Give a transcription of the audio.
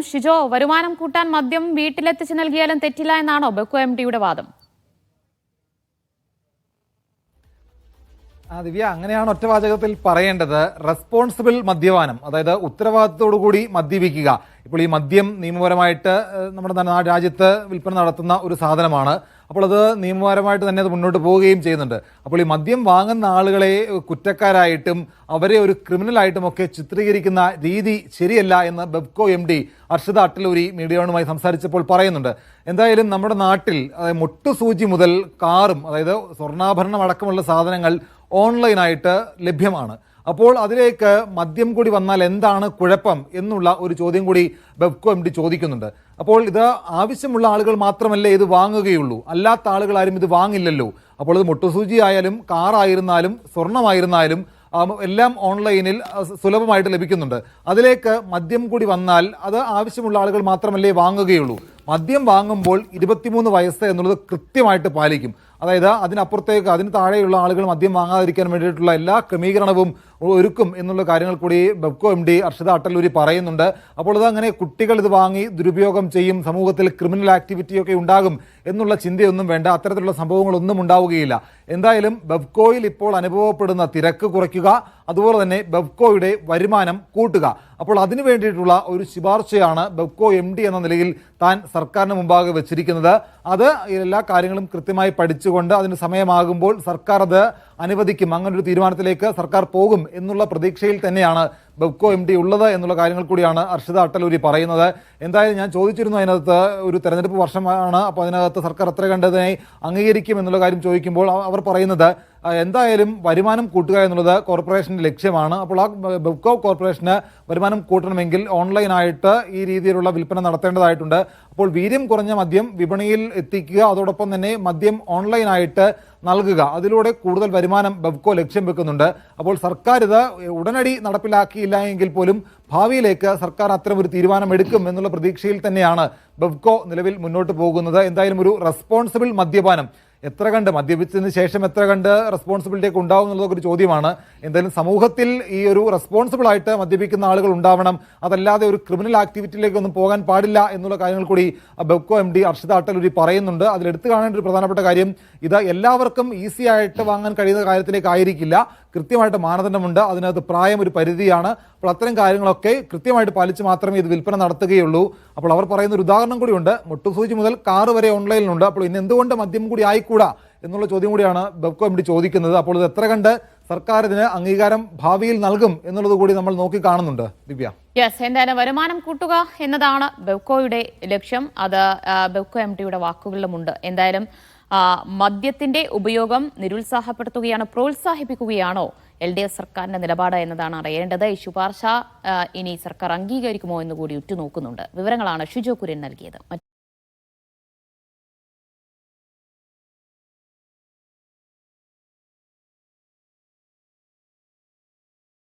ഷിജോ, വരുമാനം കൂട്ടാൻ മദ്യം വീട്ടിലെത്തിച്ച് നൽകിയാലും തെറ്റില്ല എന്നാണോ ബെവ്കോ എംഡിയുടെ വാദം? ദിവ്യ, അങ്ങനെയാണ് ഒറ്റവാചകത്തിൽ പറയേണ്ടത്. റെസ്പോൺസിബിൾ മദ്യപാനം, അതായത് ഉത്തരവാദിത്തത്തോടുകൂടി മദ്യപിക്കുക. ഇപ്പോൾ ഈ മദ്യം നിയമപരമായിട്ട് നമ്മുടെ രാജ്യത്ത് വിൽപ്പന നടത്തുന്ന ഒരു സാധനമാണ്. അപ്പോൾ അത് നിയമപരമായിട്ട് തന്നെ അത് മുന്നോട്ട് പോവുകയും ചെയ്യുന്നുണ്ട്. അപ്പോൾ ഈ മദ്യം വാങ്ങുന്ന ആളുകളെ കുറ്റക്കാരായിട്ടും അവരെ ഒരു ക്രിമിനലായിട്ടും ഒക്കെ ചിത്രീകരിക്കുന്ന രീതി ശരിയല്ല എന്ന് ബെവ്കോ MD അർഷിത അട്ടലൂരി മീഡിയയുമായി സംസാരിച്ചപ്പോൾ പറയുന്നുണ്ട്. എന്തായാലും നമ്മുടെ നാട്ടിൽ മുട്ടുസൂചി മുതൽ കാറും, അതായത് സ്വർണ്ണാഭരണം അടക്കമുള്ള സാധനങ്ങൾ ഓൺലൈനായിട്ട് ലഭ്യമാണ്. അപ്പോൾ അതിലേക്ക് മദ്യം കൂടി വന്നാൽ എന്താണ് കുഴപ്പം എന്നുള്ള ഒരു ചോദ്യം കൂടി ബെവ്കോ MD ചോദിക്കുന്നുണ്ട്. അപ്പോൾ ഇത് ആവശ്യമുള്ള ആളുകൾ മാത്രമല്ലേ ഇത് വാങ്ങുകയുള്ളൂ, അല്ലാത്ത ആളുകൾ ആരും ഇത് വാങ്ങില്ലല്ലോ. അപ്പോൾ ഇത് മുട്ടുസൂചി ആയാലും കാറായിരുന്നാലും സ്വർണമായിരുന്നാലും എല്ലാം ഓൺലൈനിൽ സുലഭമായിട്ട് ലഭിക്കുന്നുണ്ട്. അതിലേക്ക് മദ്യം കൂടി വന്നാൽ അത് ആവശ്യമുള്ള ആളുകൾ മാത്രമല്ലേ വാങ്ങുകയുള്ളൂ. മദ്യം വാങ്ങുമ്പോൾ 23 വയസ്സ് എന്നുള്ളത് കൃത്യമായിട്ട് പാലിക്കും. അതായത് അതിനപ്പുറത്തേക്ക് അതിന് താഴെയുള്ള ആളുകൾ മദ്യം വാങ്ങാതിരിക്കാൻ വേണ്ടിയിട്ടുള്ള എല്ലാ ക്രമീകരണവും ഒരുക്കും എന്നുള്ള കാര്യങ്ങൾ കൂടി ബെവ്കോ MD അർഷിത അട്ടലൂരി പറയുന്നുണ്ട്. അപ്പോൾ അത് അങ്ങനെ കുട്ടികൾ ഇത് വാങ്ങി ദുരുപയോഗം ചെയ്യും, സമൂഹത്തിൽ ക്രിമിനൽ ആക്ടിവിറ്റിയൊക്കെ ഉണ്ടാകും എന്നുള്ള ചിന്തയൊന്നും വേണ്ട. അത്തരത്തിലുള്ള സംഭവങ്ങളൊന്നും ഉണ്ടാവുകയില്ല. എന്തായാലും ബെവ്കോയിൽ ഇപ്പോൾ അനുഭവപ്പെടുന്ന തിരക്ക് കുറയ്ക്കുക, അതുപോലെ തന്നെ ബെവ്കോയുടെ വരുമാനം കൂട്ടുക. അപ്പോൾ അതിനു വേണ്ടിയിട്ടുള്ള ഒരു ശുപാർശയാണ് ബെവ്കോ MD എന്ന നിലയിൽ താൻ സർക്കാരിന് മുമ്പാകെ വെച്ചിരിക്കുന്നത്. അത് എല്ലാ കാര്യങ്ങളും കൃത്യമായി പഠിച്ചുകൊണ്ട് അതിന് സമയമാകുമ്പോൾ സർക്കാർ അത് അനുവദിക്കും. അങ്ങനൊരു തീരുമാനത്തിലേക്ക് സർക്കാർ പോകും എന്നുള്ള പ്രതീക്ഷയിൽ തന്നെയാണ് ബെവ്കോ MD ഉള്ളത് എന്നുള്ള കാര്യങ്ങൾ കൂടിയാണ് അർഷിത അട്ടലൂരി പറയുന്നത്. എന്തായാലും ഞാൻ ചോദിച്ചിരുന്നു, അതിനകത്ത് ഒരു തെരഞ്ഞെടുപ്പ് വർഷമാണ്, അപ്പോൾ അതിനകത്ത് സർക്കാർ എത്ര കണ്ടതിനെ അംഗീകരിക്കും എന്നുള്ള കാര്യം ചോദിക്കുമ്പോൾ അവർ പറയുന്നത് എന്തായാലും വരുമാനം കൂട്ടുക എന്നുള്ളത് കോർപ്പറേഷൻ്റെ ലക്ഷ്യമാണ്. അപ്പോൾ ആ ബെവ്കോ കോർപ്പറേഷന് വരുമാനം കൂട്ടണമെങ്കിൽ ഓൺലൈനായിട്ട് ഈ രീതിയിലുള്ള വിൽപ്പന നടത്തേണ്ടതായിട്ടുണ്ട്. അപ്പോൾ വീര്യം കുറഞ്ഞ മദ്യം വിപണിയിൽ എത്തിക്കുക, അതോടൊപ്പം തന്നെ മദ്യം ഓൺലൈനായിട്ട് നൽകുക, അതിലൂടെ കൂടുതൽ വരുമാനം ബെവ്കോ ലക്ഷ്യം വെക്കുന്നുണ്ട്. അപ്പോൾ സർക്കാർ ഇത് ഉടനടി നടപ്പിലാക്കിയില്ല എങ്കിൽ പോലും ഭാവിയിലേക്ക് സർക്കാർ അത്തരം ഒരു തീരുമാനമെടുക്കും എന്നുള്ള പ്രതീക്ഷയിൽ തന്നെയാണ് ബെവ്കോ നിലവിൽ മുന്നോട്ട് പോകുന്നത്. എന്തായാലും ഒരു റെസ്പോൺസിബിൾ മദ്യപാനം എത്ര കണ്ട് മദ്യപിച്ചതിന് ശേഷം എത്ര കണ്ട് റെസ്പോൺസിബിലിറ്റി ഒക്കെ ഉണ്ടാവും എന്നുള്ളതൊക്കെ ഒരു ചോദ്യമാണ്. എന്തായാലും സമൂഹത്തിൽ ഈ ഒരു റെസ്പോൺസിബിൾ ആയിട്ട് മദ്യപിക്കുന്ന ആളുകൾ ഉണ്ടാവണം, അതല്ലാതെ ഒരു ക്രിമിനൽ ആക്ടിവിറ്റിയിലേക്കൊന്നും പോകാൻ പാടില്ല എന്നുള്ള കാര്യങ്ങൾ കൂടി ബെവ്കോ MD അർഷിത അട്ടലൂരി പറയുന്നുണ്ട്. അതിലെടുത്ത് കാണേണ്ട ഒരു പ്രധാനപ്പെട്ട കാര്യം, ഇത് എല്ലാവർക്കും ഈസി ആയിട്ട് വാങ്ങാൻ കഴിയുന്ന കാര്യത്തിലേക്കായിരിക്കില്ല. കൃത്യമായിട്ട് മാനദണ്ഡമുണ്ട്, അതിനകത്ത് പ്രായം ഒരു പരിധിയാണ്. അപ്പോൾ അത്തരം കാര്യങ്ങളൊക്കെ കൃത്യമായിട്ട് പാലിച്ച് മാത്രമേ ഇത് വിൽപ്പന നടത്തുകയുള്ളൂ. അപ്പോൾ അവർ പറയുന്ന ഒരു ഉദാഹരണം കൂടിയുണ്ട്, മുട്ടുസൂചി മുതൽ കാറ് വരെ ഓൺലൈനിലുണ്ട്. അപ്പോൾ ഇന്ന് എന്തുകൊണ്ട് മദ്യം കൂടി ആയിക്കൂടാ എന്നുള്ള ചോദ്യം കൂടിയാണ് ബെവ്കോ MD ചോദിക്കുന്നത്. അപ്പോൾ ഇത് എത്ര കണ്ട് സർക്കാർ ഇതിന് അംഗീകാരം ഭാവിയിൽ നൽകും എന്നുള്ളത് കൂടി നമ്മൾ നോക്കി കാണുന്നുണ്ട്. ദിവ്യ, എന്തായാലും വരുമാനം കൂട്ടുക എന്നതാണ് ബെവ്കോയുടെ ലക്ഷ്യം. അത് ബെവ്കോ MDയുടെ വാക്കുകളിലുമുണ്ട്. എന്തായാലും മദ്യത്തിന്റെ ഉപയോഗം നിരുത്സാഹപ്പെടുത്തുകയാണോ പ്രോത്സാഹിപ്പിക്കുകയാണോ LDF സർക്കാരിന്റെ നിലപാട് എന്നതാണ് അറിയേണ്ടത്. ഈ ശുപാർശ ഇനി സർക്കാർ അംഗീകരിക്കുമോ എന്ന് കൂടി ഉറ്റുനോക്കുന്നുണ്ട്. വിവരങ്ങളാണ് ഷിജോ കുര്യൻ നൽകിയത്.